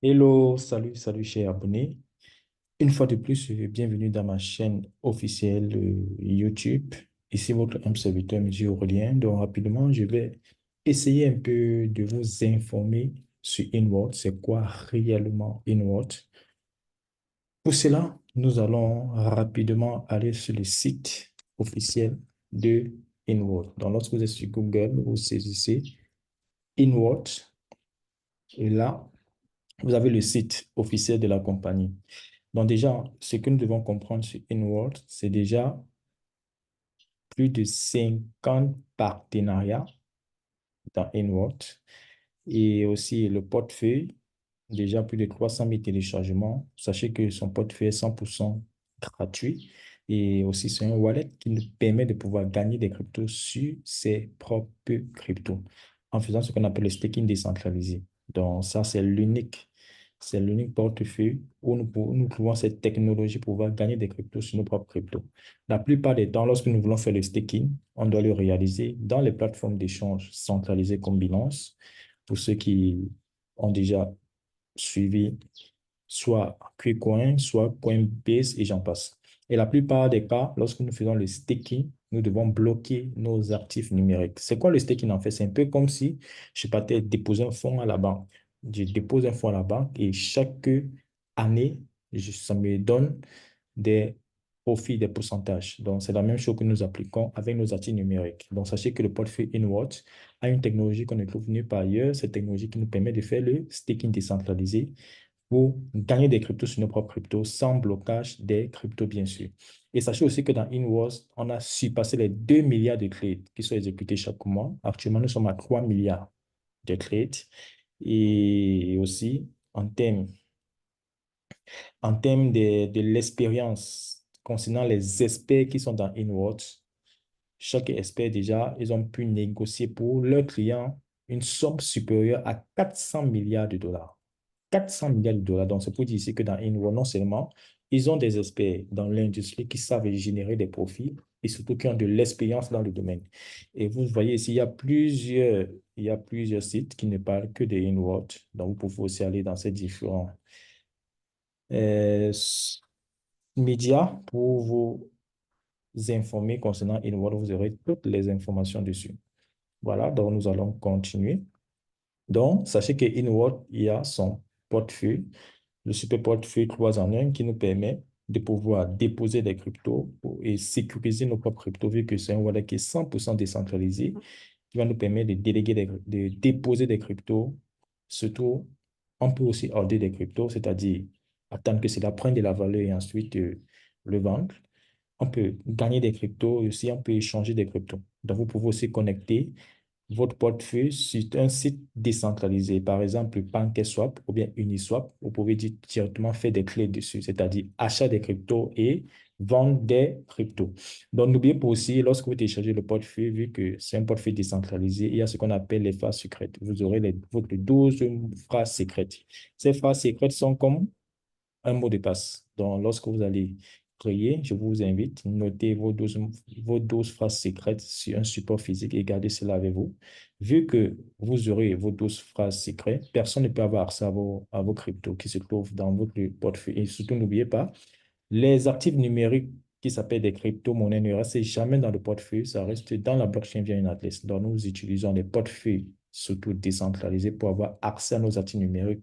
Hello, salut chers abonnés. Une fois de plus, bienvenue dans ma chaîne officielle YouTube. Ici votre humble serviteur, Monsieur Aurélien. Donc rapidement, je vais essayer un peu de vous informer sur InWorld. C'est quoi réellement InWorld? Pour cela, nous allons rapidement aller sur le site officiel de InWorld. Donc lorsque vous êtes sur Google, vous saisissez InWorld et là, vous avez le site officiel de la compagnie. Donc déjà, ce que nous devons comprendre sur InWorld, c'est déjà plus de 50 partenariats dans InWorld et aussi le portefeuille, déjà plus de 300 000 téléchargements. Sachez que son portefeuille est 100% gratuit et aussi c'est un wallet qui nous permet de pouvoir gagner des cryptos sur ses propres cryptos en faisant ce qu'on appelle le staking décentralisé. Donc ça, c'est l'unique portefeuille où nous trouvons cette technologie pour pouvoir gagner des cryptos sur nos propres cryptos. La plupart des temps, lorsque nous voulons faire le staking, on doit le réaliser dans les plateformes d'échange centralisées comme Binance. Pour ceux qui ont déjà suivi soit KuCoin, soit Coinbase et j'en passe. Et la plupart des cas, lorsque nous faisons le staking, nous devons bloquer nos actifs numériques. C'est quoi le staking en fait? C'est un peu comme si je partais déposer un fonds à la banque. Je dépose un fonds à la banque et chaque année, ça me donne des profits, des pourcentages. Donc, c'est la même chose que nous appliquons avec nos actifs numériques. Donc, sachez que le portefeuille InWatch a une technologie qu'on ne trouve nulle part ailleurs. Cette technologie qui nous permet de faire le staking décentralisé pour gagner des cryptos sur nos propres cryptos sans blocage des cryptos, bien sûr. Et sachez aussi que dans InWorld, on a surpassé les 2 milliards de trades qui sont exécutés chaque mois. Actuellement, nous sommes à 3 milliards de trades. Et aussi, en termes de l'expérience concernant les experts qui sont dans InWorld, chaque expert déjà, ils ont pu négocier pour leurs clients une somme supérieure à 400 milliards de dollars. 400 milliards de dollars. Donc, c'est pour dire ici que dans Inwo, non seulement ils ont des experts dans l'industrie qui savent générer des profits et surtout qui ont de l'expérience dans le domaine. Et vous voyez ici, il y a plusieurs sites qui ne parlent que de InWorld. Donc, vous pouvez aussi aller dans ces différents euh, médias pour vous informer concernant InWorld. Vous aurez toutes les informations dessus. Voilà, donc nous allons continuer. Donc, sachez que InWorld, il y a son portefeuille, le super portefeuille 3 en 1 qui nous permet de pouvoir déposer des cryptos et sécuriser nos propres cryptos, vu que c'est un wallet qui est 100% décentralisé, qui va nous permettre de déléguer de déposer des cryptos. Surtout, on peut aussi order des cryptos, c'est-à-dire attendre que cela prenne de la valeur et ensuite le vendre. On peut gagner des cryptos et aussi on peut échanger des cryptos. Donc, vous pouvez aussi connecter votre portefeuille sur un site décentralisé, par exemple PancakeSwap ou bien Uniswap. Vous pouvez directement faire des clés dessus, c'est-à-dire achat des cryptos et vente des cryptos. Donc, n'oubliez pas aussi, lorsque vous téléchargez le portefeuille, vu que c'est un portefeuille décentralisé, il y a ce qu'on appelle les phrases secrètes. Vous aurez votre 12 phrases secrètes. Ces phrases secrètes sont comme un mot de passe. Donc, lorsque vous allez créer, je vous invite, notez vos 12 phrases secrètes sur un support physique et gardez cela avec vous. Vu que vous aurez vos 12 phrases secrètes, personne ne peut avoir accès à vos cryptos qui se trouvent dans votre portefeuille. Et surtout, n'oubliez pas, les actifs numériques qui s'appellent des crypto-monnaies ne restent jamais dans le portefeuille, ça reste dans la blockchain via une adresse. Donc, nous utilisons les portefeuilles, surtout décentralisés, pour avoir accès à nos actifs numériques.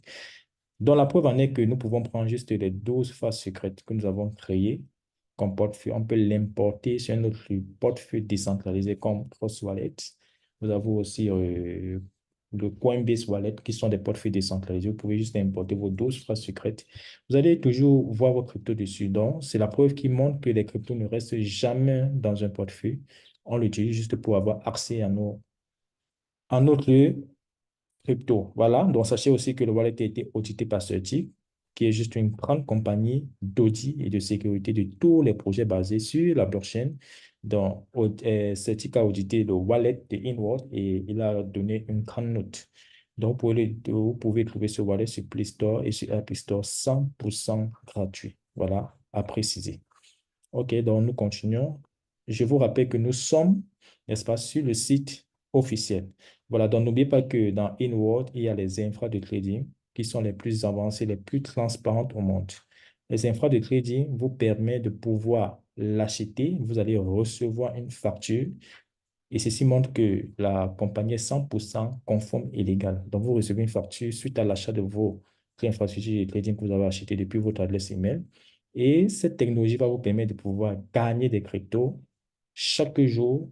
Donc, la preuve en est que nous pouvons prendre juste les 12 phrases secrètes que nous avons créées comme portefeuille. On peut l'importer sur un autre portefeuille décentralisé comme Cross Wallet. Vous avez aussi le Coinbase Wallet qui sont des portefeuilles décentralisés. Vous pouvez juste importer vos 12 phrases secrètes. Vous allez toujours voir vos cryptos dessus. Donc, c'est la preuve qui montre que les cryptos ne restent jamais dans un portefeuille. On l'utilise juste pour avoir accès à notre crypto. Voilà. Donc, sachez aussi que le wallet a été audité par Certic, qui est juste une grande compagnie d'audit et de sécurité de tous les projets basés sur la blockchain. Donc, Certic a audité le wallet de InWorld et il a donné une grande note. Donc, vous pouvez trouver ce wallet sur Play Store et sur App Store 100% gratuit. Voilà, à préciser. OK, donc nous continuons. Je vous rappelle que nous sommes, n'est-ce pas, sur le site officiel. Voilà, donc n'oubliez pas que dans InWorld, il y a les infras de trading. qui sont les plus avancées, les plus transparentes au monde. Les infras de trading vous permettent de pouvoir l'acheter. Vous allez recevoir une facture et ceci montre que la compagnie est 100% conforme et légale. Donc, vous recevez une facture suite à l'achat de vos infrastructures de trading que vous avez achetées depuis votre adresse email. Et cette technologie va vous permettre de pouvoir gagner des cryptos chaque jour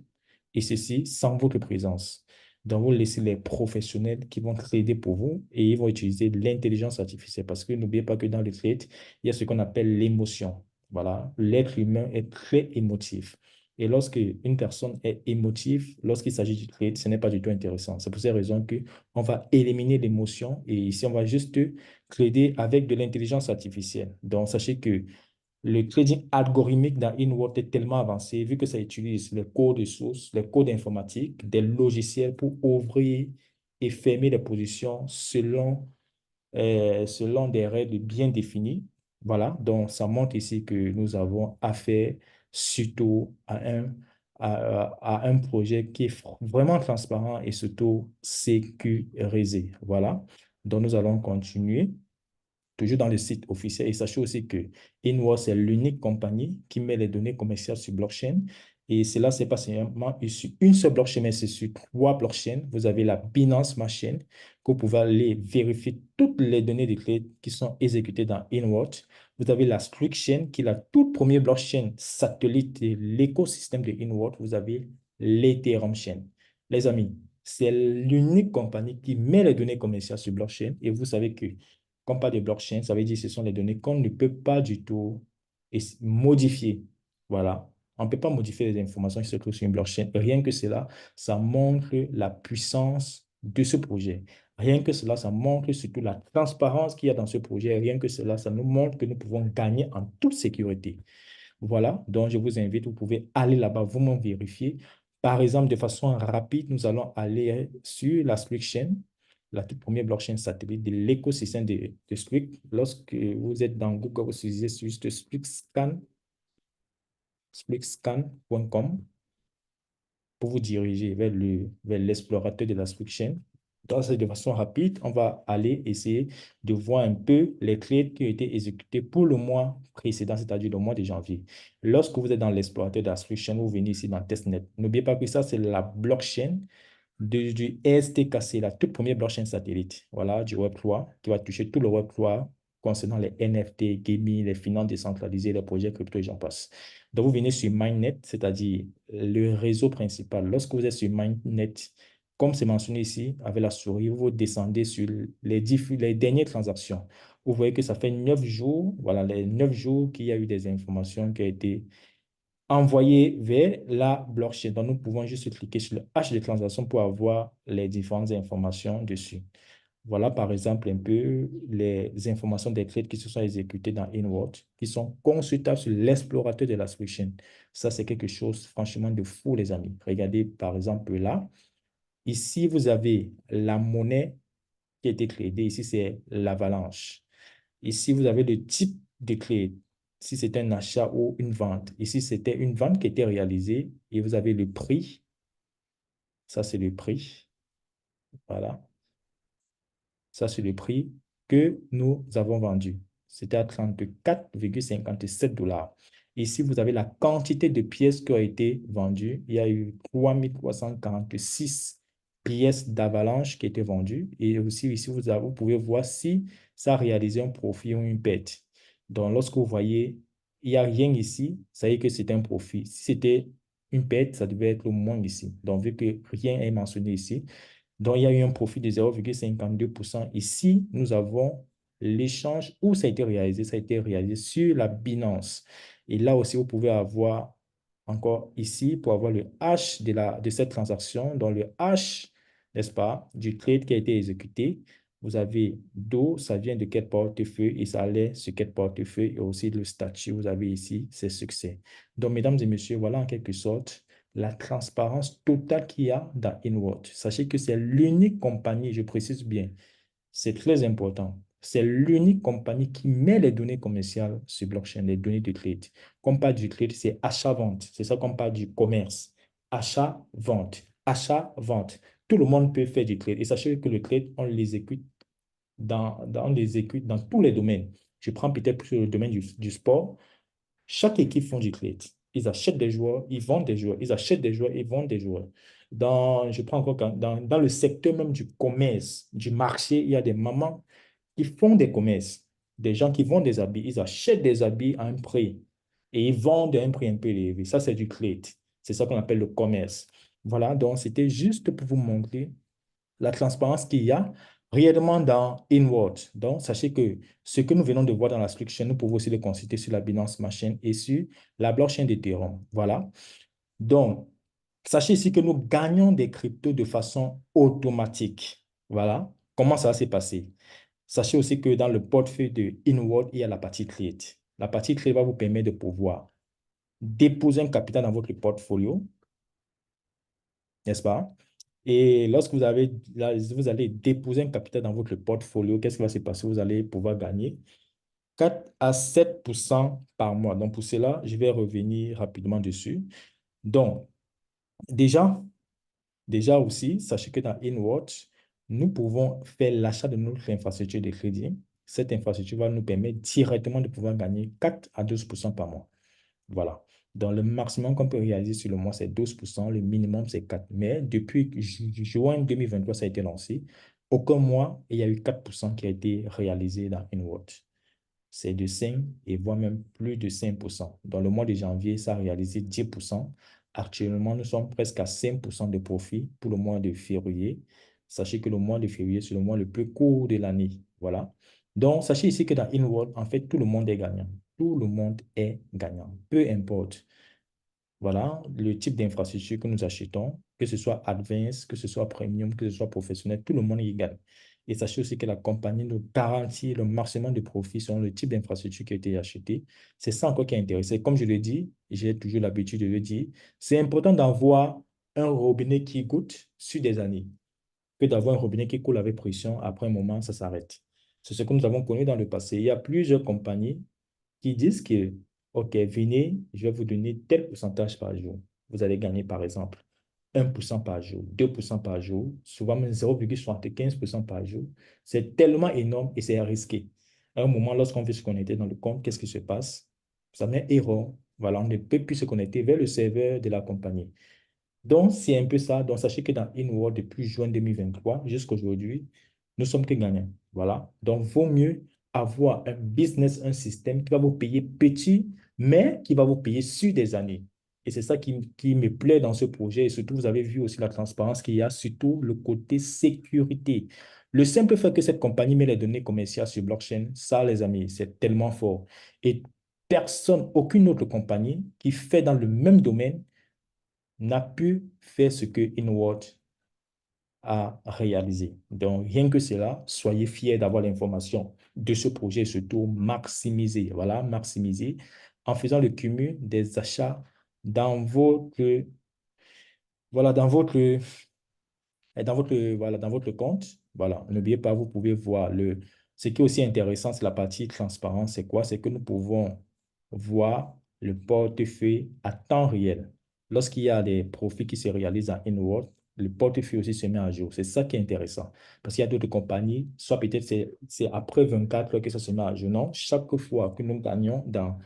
et ceci sans votre présence. Donc, vous laissez les professionnels qui vont trader pour vous et ils vont utiliser l'intelligence artificielle parce que n'oubliez pas que dans le trade, il y a ce qu'on appelle l'émotion. Voilà, l'être humain est très émotif. Et lorsque une personne est émotive, lorsqu'il s'agit du trade, ce n'est pas du tout intéressant. C'est pour cette raison qu'on va éliminer l'émotion et ici, on va juste trader avec de l'intelligence artificielle. Donc, sachez que le trading algorithmique dans InWorld est tellement avancé, vu que ça utilise les codes de source, les codes informatiques, des logiciels pour ouvrir et fermer les positions selon des règles bien définies. Voilà, donc ça montre ici que nous avons affaire surtout à un projet qui est vraiment transparent et surtout sécurisé. Voilà, donc nous allons continuer toujours dans le site officiel. Et sachez aussi que InWorld, c'est l'unique compagnie qui met les données commerciales sur blockchain. Et cela, c'est pas seulement sur une seule blockchain, mais c'est sur trois blockchains. Vous avez la Binance Smart Chain, que vous pouvez aller vérifier toutes les données de trade qui sont exécutées dans InWorld. Vous avez la Streak Chain, qui est la toute première blockchain satellite de l'écosystème de InWorld. Vous avez l'Ethereum Chain. Les amis, c'est l'unique compagnie qui met les données commerciales sur blockchain. Et vous savez que comme pas de blockchain, ça veut dire que ce sont les données qu'on ne peut pas du tout modifier. Voilà. On ne peut pas modifier les informations qui se trouvent sur une blockchain. Rien que cela, ça montre la puissance de ce projet. Rien que cela, ça montre surtout la transparence qu'il y a dans ce projet. Rien que cela, ça nous montre que nous pouvons gagner en toute sécurité. Voilà, donc je vous invite, vous pouvez aller là-bas, vous-même vérifier. Par exemple, de façon rapide, nous allons aller sur la Squid Chain, la toute première blockchain satellite de l'écosystème de Squid. Lorsque vous êtes dans Google, vous utilisez juste squidscan.com pour vous diriger vers l'explorateur de la Squid Chain. Donc, c'est de façon rapide, on va aller essayer de voir un peu les trades qui ont été exécutés pour le mois précédent, c'est-à-dire le mois de janvier. Lorsque vous êtes dans l'explorateur de la Squid Chain, vous venez ici dans testnet. N'oubliez pas que ça, c'est la blockchain du ESTKC, la toute première blockchain satellite, voilà, du Web3, qui va toucher tout le Web3 concernant les NFT, gaming, les finances décentralisées, les projets crypto et j'en passe. Donc, vous venez sur Mainnet, c'est-à-dire le réseau principal. Lorsque vous êtes sur Mainnet, comme c'est mentionné ici, avec la souris, vous descendez sur les dernières transactions. Vous voyez que ça fait 9 jours, voilà, les 9 jours qu'il y a eu des informations qui ont été envoyé vers la blockchain. Donc, nous pouvons juste cliquer sur le H de transaction pour avoir les différentes informations dessus. Voilà, par exemple, un peu les informations des trades qui se sont exécutées dans InWorld, qui sont consultables sur l'explorateur de la solution. Ça, c'est quelque chose, franchement, de fou, les amis. Regardez, par exemple, là. Ici, vous avez la monnaie qui a été tradée. Ici, c'est l'avalanche. Ici, vous avez le type de clé. Si c'est un achat ou une vente. Ici, c'était une vente qui était réalisée et vous avez le prix. Ça, c'est le prix. Voilà. Ça, c'est le prix que nous avons vendu. C'était à 34,57 $. Ici, vous avez la quantité de pièces qui ont été vendues. Il y a eu 3346 pièces d'avalanche qui étaient vendues. Et aussi, ici, vous pouvez voir si ça a réalisé un profit ou une perte. Donc, lorsque vous voyez, il n'y a rien ici, ça veut dire que c'est un profit. Si c'était une perte, ça devait être au moins ici. Donc, vu que rien est mentionné ici, donc, il y a eu un profit de 0,52%. Ici, nous avons l'échange où ça a été réalisé. Ça a été réalisé sur la Binance. Et là aussi, vous pouvez avoir encore ici pour avoir le hash de cette transaction. Donc, le hash, n'est-ce pas, du trade qui a été exécuté. Vous avez d'où ça vient de quel portefeuille et ça allait sur quel portefeuille et aussi le statut. Vous avez ici ses succès. Donc, mesdames et messieurs, voilà en quelque sorte la transparence totale qu'il y a dans InWorld. Sachez que c'est l'unique compagnie, je précise bien, c'est très important. C'est l'unique compagnie qui met les données commerciales sur blockchain, les données de trade. Comme pas du trade, c'est achat-vente. C'est ça qu'on parle du commerce. Achat-vente. Achat-vente. Tout le monde peut faire du trade. Et sachez que le trade, on l'exécute les équipes, dans tous les domaines. Je prends peut-être sur le domaine du sport. Chaque équipe font du trade. Ils achètent des joueurs, ils vendent des joueurs. Ils achètent des joueurs, ils vendent des joueurs. Je prends encore dans le secteur même du commerce, du marché, il y a des mamans qui font des commerces, des gens qui vendent des habits. Ils achètent des habits à un prix et ils vendent à un prix un peu élevé. Ça, c'est du trade. C'est ça qu'on appelle le commerce. Voilà, donc c'était juste pour vous montrer la transparence qu'il y a réellement dans Inward. Donc, sachez que ce que nous venons de voir dans la structure, nous pouvons aussi le consulter sur la Binance Machine et sur la blockchain d'Ethereum. Voilà. Donc, sachez ici que nous gagnons des cryptos de façon automatique. Voilà. Comment ça va se passer? Sachez aussi que dans le portefeuille de Inward, il y a la partie trade. La partie trade va vous permettre de pouvoir déposer un capital dans votre portfolio, n'est-ce pas? Et lorsque vous allez déposer un capital dans votre portfolio, qu'est-ce qui va se passer? Vous allez pouvoir gagner 4 à 7% par mois. Donc, pour cela, je vais revenir rapidement dessus. Donc, déjà, déjà aussi, sachez que dans InWatch, nous pouvons faire l'achat de notre infrastructure de crédit. Cette infrastructure va nous permettre directement de pouvoir gagner 4 à 12% par mois. Voilà. Donc, le maximum qu'on peut réaliser sur le mois, c'est 12%. Le minimum, c'est 4. Mais depuis juin 2023, ça a été lancé. Aucun mois, il y a eu 4% qui a été réalisé dans InWatch. C'est de 5 et voire même plus de 5%. Dans le mois de janvier, ça a réalisé 10%. Actuellement, nous sommes presque à 5% de profit pour le mois de février. Sachez que le mois de février, c'est le mois le plus court de l'année. Voilà. Donc, sachez ici que dans InWorld, en fait, tout le monde est gagnant. Tout le monde est gagnant. Peu importe. Voilà le type d'infrastructure que nous achetons, que ce soit Advanced, que ce soit Premium, que ce soit professionnel, tout le monde y gagne. Et sachez aussi que la compagnie nous garantit le maximum de profit selon le type d'infrastructure qui a été acheté. C'est ça encore qui est intéressant. Comme je le dis, j'ai toujours l'habitude de le dire, c'est important d'avoir un robinet qui goûte sur des années que d'avoir un robinet qui coule avec pression. Après un moment, ça s'arrête. C'est ce que nous avons connu dans le passé. Il y a plusieurs compagnies qui disent que, OK, venez, je vais vous donner tel pourcentage par jour. Vous allez gagner, par exemple, 1% par jour, 2% par jour, souvent même 0,75% par jour. C'est tellement énorme et c'est risqué. À un moment, lorsqu'on veut se connecter dans le compte, qu'est-ce qui se passe? Ça met erreur. Voilà, on ne peut plus se connecter vers le serveur de la compagnie. Donc, c'est un peu ça. Donc, sachez que dans InWorld, depuis juin 2023 jusqu'à aujourd'hui, nous sommes que gagnants. Voilà. Donc, vaut mieux avoir un business, un système qui va vous payer petit, mais qui va vous payer sur des années. Et c'est ça qui me plaît dans ce projet. Et surtout, vous avez vu aussi la transparence qu'il y a, surtout le côté sécurité. Le simple fait que cette compagnie met les données commerciales sur blockchain, ça, les amis, c'est tellement fort. Et personne, aucune autre compagnie qui fait dans le même domaine n'a pu faire ce que InWord a réalisé. Donc, rien que cela, soyez fiers d'avoir l'information de ce projet, surtout maximiser, voilà, maximiser en faisant le cumul des achats dans votre, voilà, dans votre compte. Voilà, n'oubliez pas, vous pouvez voir ce qui est aussi intéressant, c'est la partie transparence. C'est quoi? C'est que nous pouvons voir le portefeuille à temps réel. Lorsqu'il y a des profits qui se réalisent en InWorld, le portefeuille aussi se met à jour. C'est ça qui est intéressant. Parce qu'il y a d'autres compagnies, soit peut-être c'est après 24 heures que ça se met à jour. Non, chaque fois que nous gagnons dans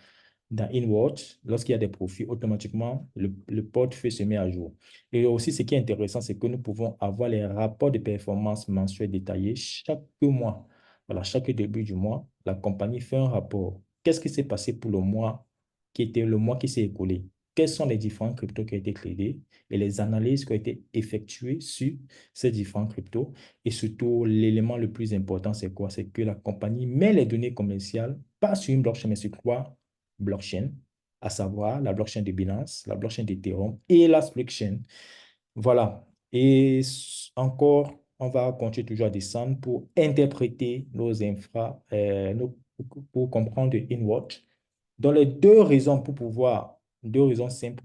InWatch, lorsqu'il y a des profits, automatiquement, le portefeuille se met à jour. Et aussi, ce qui est intéressant, c'est que nous pouvons avoir les rapports de performance mensuels détaillés chaque mois. Voilà, chaque début du mois, la compagnie fait un rapport. Qu'est-ce qui s'est passé pour le mois qui était le mois qui s'est écoulé? Quels sont les différents cryptos qui ont été tradés et les analyses qui ont été effectuées sur ces différents cryptos. Et surtout, l'élément le plus important, c'est quoi? C'est que la compagnie met les données commerciales, pas sur une blockchain, mais sur trois blockchains, à savoir la blockchain de Binance, la blockchain d'Ethereum et la blockchain. Voilà. Et encore, on va continuer toujours à descendre pour interpréter nos infra, pour comprendre InWatch. Dans les deux raisons simples pour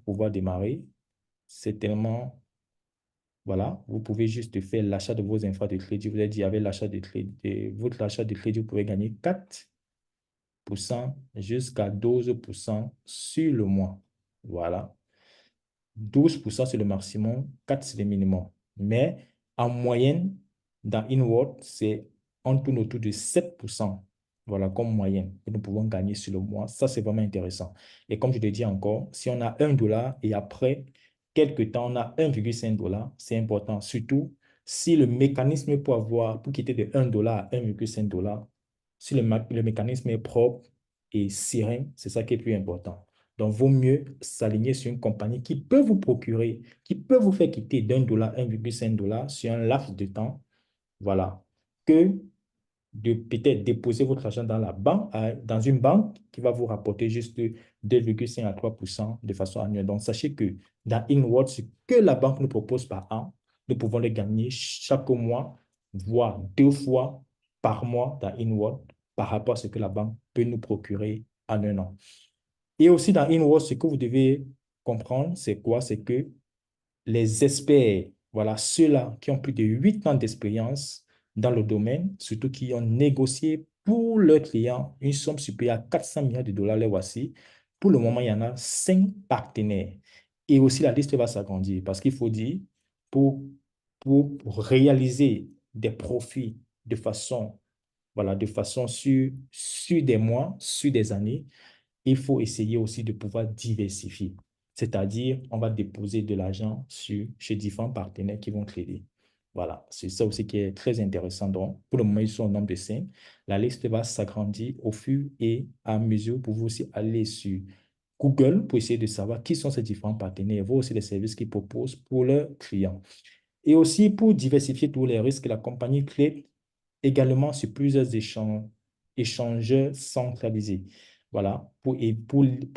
pouvoir démarrer, c'est tellement, voilà, vous pouvez juste faire l'achat de vos infras de crédit. Vous avez dit, avec l'achat de crédit, votre achat de crédit, vous pouvez gagner 4% jusqu'à 12% sur le mois. Voilà. 12% c'est le maximum, 4 c'est le minimum. Mais en moyenne, dans InWorld, c'est on tourne autour de 7%. Voilà, comme moyenne que nous pouvons gagner sur le mois. Ça, c'est vraiment intéressant. Et comme je te dis encore, si on a 1 dollar et après quelques temps, on a 1,5 dollar, c'est important. Surtout si le mécanisme pour quitter de 1 dollar à 1,5 dollar, si le mécanisme est propre et serein, c'est ça qui est plus important. Donc, vaut mieux s'aligner sur une compagnie qui peut vous procurer, qui peut vous faire quitter d'1 dollar, 1,5 dollar sur un laps de temps, voilà, que de peut-être déposer votre argent dans la banque, dans une banque qui va vous rapporter juste 2,5 à 3% de façon annuelle. Donc, sachez que dans InWorld, ce que la banque nous propose par an, nous pouvons le gagner chaque mois, voire 2 fois par mois dans InWorld par rapport à ce que la banque peut nous procurer en un an. Et aussi dans InWorld, ce que vous devez comprendre, c'est quoi? C'est que les experts, voilà, ceux-là qui ont plus de 8 ans d'expérience dans le domaine, surtout qui ont négocié pour leurs clients une somme supérieure à 400 millions de dollars, les voici. Pour le moment, il y en a 5 partenaires. Et aussi, la liste va s'agrandir parce qu'il faut dire, pour, pour réaliser des profits de façon, voilà, de façon sur des mois, sur des années, il faut essayer aussi de pouvoir diversifier. C'est-à-dire, on va déposer de l'argent chez différents partenaires qui vont trader. Voilà, c'est ça aussi qui est très intéressant. Donc, pour le moment, ils sont au nombre de 5. La liste va s'agrandir au fur et à mesure pour vous aussi aller sur Google pour essayer de savoir qui sont ces différents partenaires et voir aussi les services qu'ils proposent pour leurs clients. Et aussi, pour diversifier tous les risques, la compagnie crée également sur plusieurs échangeurs centralisés. Voilà, pour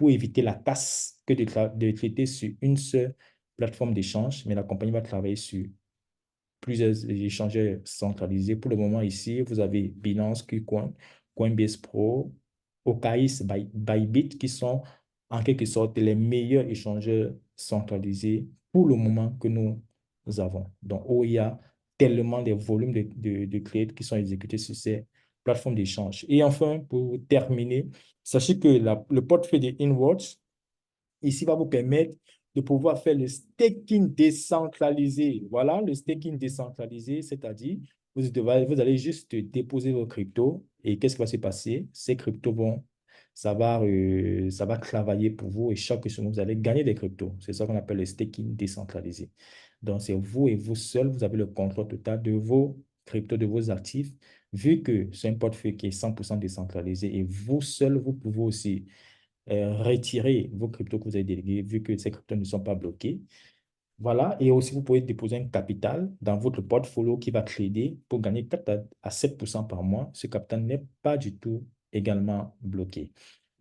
éviter la casse que de traiter sur une seule plateforme d'échange, mais la compagnie va travailler sur plusieurs échangeurs centralisés. Pour le moment, ici, vous avez Binance, KuCoin, Coinbase Pro, Okais, Bybit, qui sont en quelque sorte les meilleurs échangeurs centralisés pour le moment que nous avons. Donc, où il y a tellement de volumes de trades qui sont exécutés sur ces plateformes d'échange. Et enfin, pour terminer, sachez que le portefeuille de Inwards, ici, va vous permettre de pouvoir faire le staking décentralisé. Voilà, le staking décentralisé, c'est-à-dire, vous allez juste déposer vos cryptos et qu'est-ce qui va se passer? Ces cryptos ça va travailler pour vous et chaque semaine, vous allez gagner des cryptos. C'est ça qu'on appelle le staking décentralisé. Donc, c'est vous et vous seul, vous avez le contrôle total de vos cryptos, de vos actifs, vu que c'est un portefeuille qui est 100% décentralisé et vous seul, vous pouvez aussi retirer vos cryptos que vous avez délégués vu que ces cryptos ne sont pas bloqués. Voilà, et aussi vous pouvez déposer un capital dans votre portfolio qui va trader pour gagner 4 à 7% par mois. Ce capital n'est pas du tout également bloqué.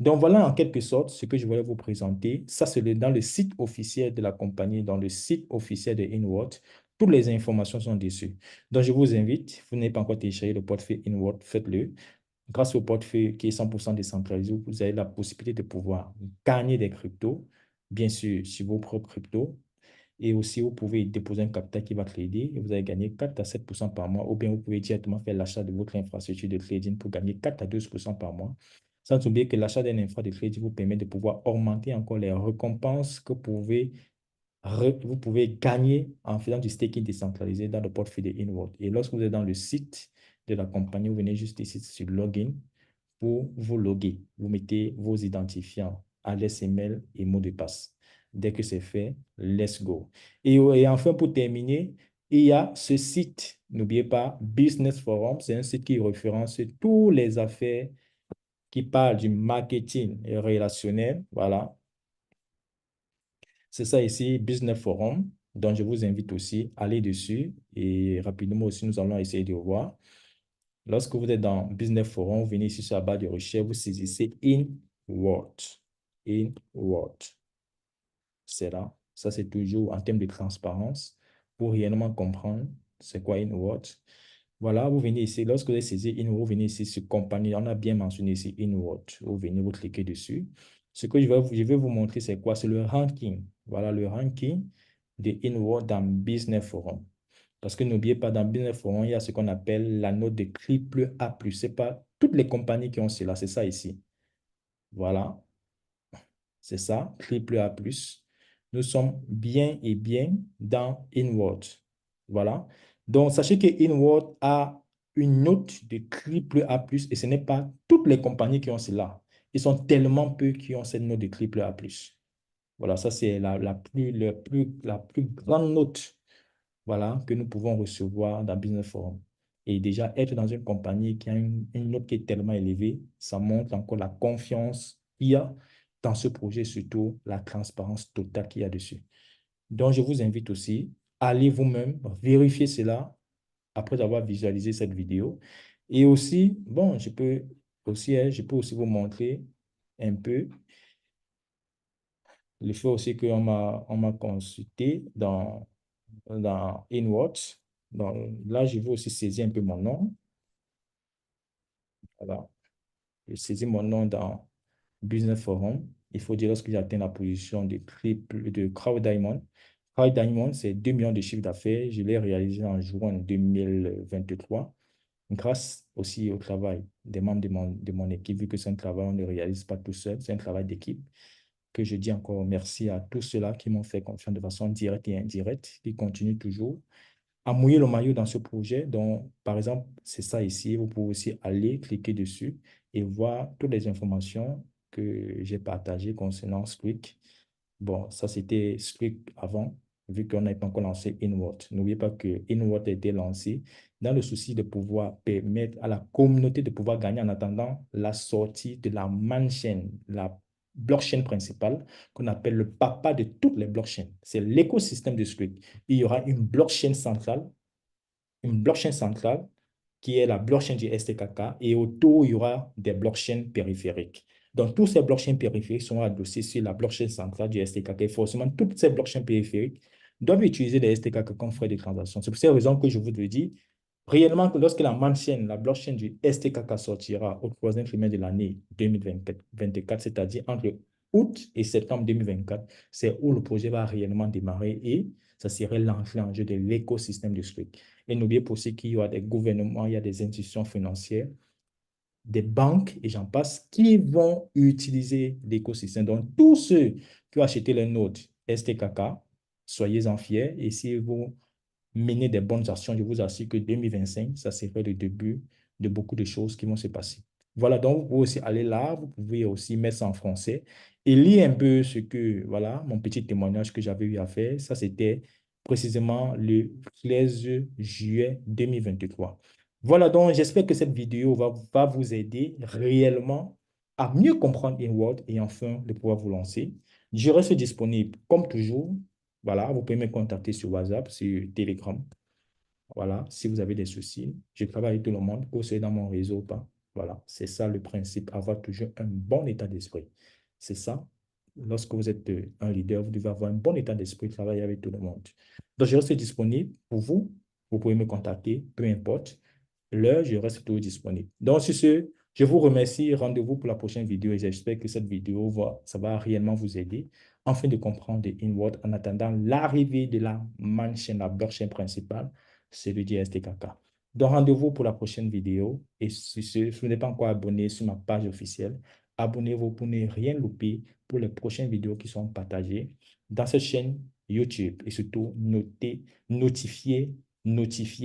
Donc voilà en quelque sorte ce que je voulais vous présenter. Ça, c'est dans le site officiel de la compagnie, dans le site officiel de InWorld. Toutes les informations sont dessus. Donc je vous invite, vous n'avez pas encore téléchargé le portefeuille InWorld, faites-le. Grâce au portefeuille qui est 100% décentralisé, vous avez la possibilité de pouvoir gagner des cryptos, bien sûr, sur vos propres cryptos. Et aussi, vous pouvez déposer un capital qui va trader et vous allez gagner 4 à 7% par mois. Ou bien, vous pouvez directement faire l'achat de votre infrastructure de trading pour gagner 4 à 12% par mois. Sans oublier que l'achat d'un infra de trading vous permet de pouvoir augmenter encore les récompenses que vous pouvez gagner en faisant du staking décentralisé dans le portefeuille de InWorld. Et lorsque vous êtes dans le site de la compagnie, vous venez juste ici sur Login pour vous loguer. Vous mettez vos identifiants, adresse email et mot de passe. Dès que c'est fait, let's go. Et enfin, pour terminer, il y a ce site, n'oubliez pas, Business Forum, c'est un site qui référence toutes les affaires qui parlent du marketing relationnel. Voilà, c'est ça ici, Business Forum. Donc, je vous invite aussi à aller dessus et rapidement aussi, nous allons essayer de voir. Lorsque vous êtes dans Business Forum, vous venez ici sur la barre de recherche, vous saisissez In Word. In Word. C'est là. Ça, c'est toujours en termes de transparence pour réellement comprendre c'est quoi In Word. Voilà, vous venez ici. Lorsque vous avez saisi In Word, vous venez ici sur Compagnie. On a bien mentionné ici In Word. Vous venez, vous cliquez dessus. Ce que je vais vous montrer, c'est quoi? C'est le ranking. Voilà le ranking de In Word dans Business Forum. Parce que n'oubliez pas, dans Business Forum, il y a ce qu'on appelle la note de triple A+. Ce n'est pas toutes les compagnies qui ont cela, c'est ça ici. Voilà, c'est ça, triple A+. Nous sommes bien et bien dans InWorld. Voilà. Donc, sachez que InWorld a une note de triple A+, et ce n'est pas toutes les compagnies qui ont cela. Ils sont tellement peu qui ont cette note de triple A+. Voilà, ça c'est la plus grande note, voilà, que nous pouvons recevoir dans Business Forum. Et déjà, être dans une compagnie qui a une note qui est tellement élevée, ça montre encore la confiance qu'il y a dans ce projet, surtout la transparence totale qu'il y a dessus. Donc, je vous invite aussi, allez vous-même vérifier cela après avoir visualisé cette vidéo. Et aussi, bon, je peux aussi vous montrer un peu le fait aussi on m'a consulté dans InWords. Donc, là, je vais aussi saisir un peu mon nom. Voilà. Je saisis mon nom dans Business Forum. Il faut dire lorsque j'atteins la position de Crowd Diamond. Crowd Diamond, c'est 2 millions de chiffre d'affaires. Je l'ai réalisé en juin 2023 grâce aussi au travail des membres de mon équipe, vu que c'est un travail, on ne le réalise pas tout seul, c'est un travail d'équipe, que je dis encore merci à tous ceux-là qui m'ont fait confiance de façon directe et indirecte, qui continuent toujours à mouiller le maillot dans ce projet. Donc, par exemple, c'est ça ici. Vous pouvez aussi aller cliquer dessus et voir toutes les informations que j'ai partagées concernant Squeak. Bon, ça c'était Squeak avant, vu qu'on n'avait pas encore lancé InWord. N'oubliez pas que InWord a été lancé dans le souci de pouvoir permettre à la communauté de pouvoir gagner en attendant la sortie de la main chain, la blockchain principale qu'on appelle le papa de toutes les blockchains. C'est l'écosystème de Squeak. Il y aura une blockchain centrale qui est la blockchain du STKK, et autour, il y aura des blockchains périphériques. Donc, tous ces blockchains périphériques sont adossés sur la blockchain centrale du STKK. Et forcément, toutes ces blockchains périphériques doivent utiliser les STKK comme frais de transaction. C'est pour cette raison que je vous le dis, réellement, que lorsque la blockchain du STKK sortira au troisième trimestre de l'année 2024, c'est-à-dire entre août et septembre 2024, c'est où le projet va réellement démarrer, et ça serait l'entrée en jeu de l'écosystème du Squid. Et n'oubliez pas aussi qu'il y a des gouvernements, il y a des institutions financières, des banques et j'en passe qui vont utiliser l'écosystème. Donc, tous ceux qui ont acheté les notes STKK, soyez-en fiers. Et si vous menez des bonnes actions, je vous assure que 2025, ça serait le début de beaucoup de choses qui vont se passer. Voilà, donc vous pouvez aussi aller là, vous pouvez aussi mettre ça en français et lire un peu voilà, mon petit témoignage que j'avais eu à faire. Ça, c'était précisément le 13 juillet 2023. Voilà, donc j'espère que cette vidéo va vous aider réellement à mieux comprendre InWord et enfin de pouvoir vous lancer. Je reste disponible comme toujours. Voilà, vous pouvez me contacter sur WhatsApp, sur Telegram. Voilà, si vous avez des soucis, je travaille avec tout le monde, que vous soyez dans mon réseau ou pas. Voilà, c'est ça le principe, avoir toujours un bon état d'esprit. C'est ça. Lorsque vous êtes un leader, vous devez avoir un bon état d'esprit, travailler avec tout le monde. Donc, je reste disponible pour vous. Vous pouvez me contacter, peu importe l'heure, je reste toujours disponible. Donc, sur ce, je vous remercie. Rendez-vous pour la prochaine vidéo et j'espère que cette vidéo ça va réellement vous aider afin de comprendre InWord en attendant l'arrivée de la chaîne, la blockchain principale, celui du STKK. Donc, rendez-vous pour la prochaine vidéo. Et si vous n'êtes pas encore abonné sur ma page officielle, abonnez-vous pour ne rien louper pour les prochaines vidéos qui seront partagées dans cette chaîne YouTube. Et surtout, notifiez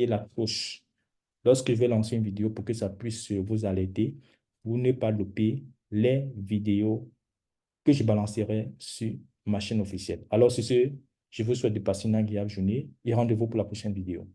la cloche lorsque je vais lancer une vidéo pour que ça puisse vous alerter, pour ne pas louper les vidéos que je balancerai sur ma chaîne officielle. Alors, sur ce, je vous souhaite de passer une agréable journée et rendez-vous pour la prochaine vidéo.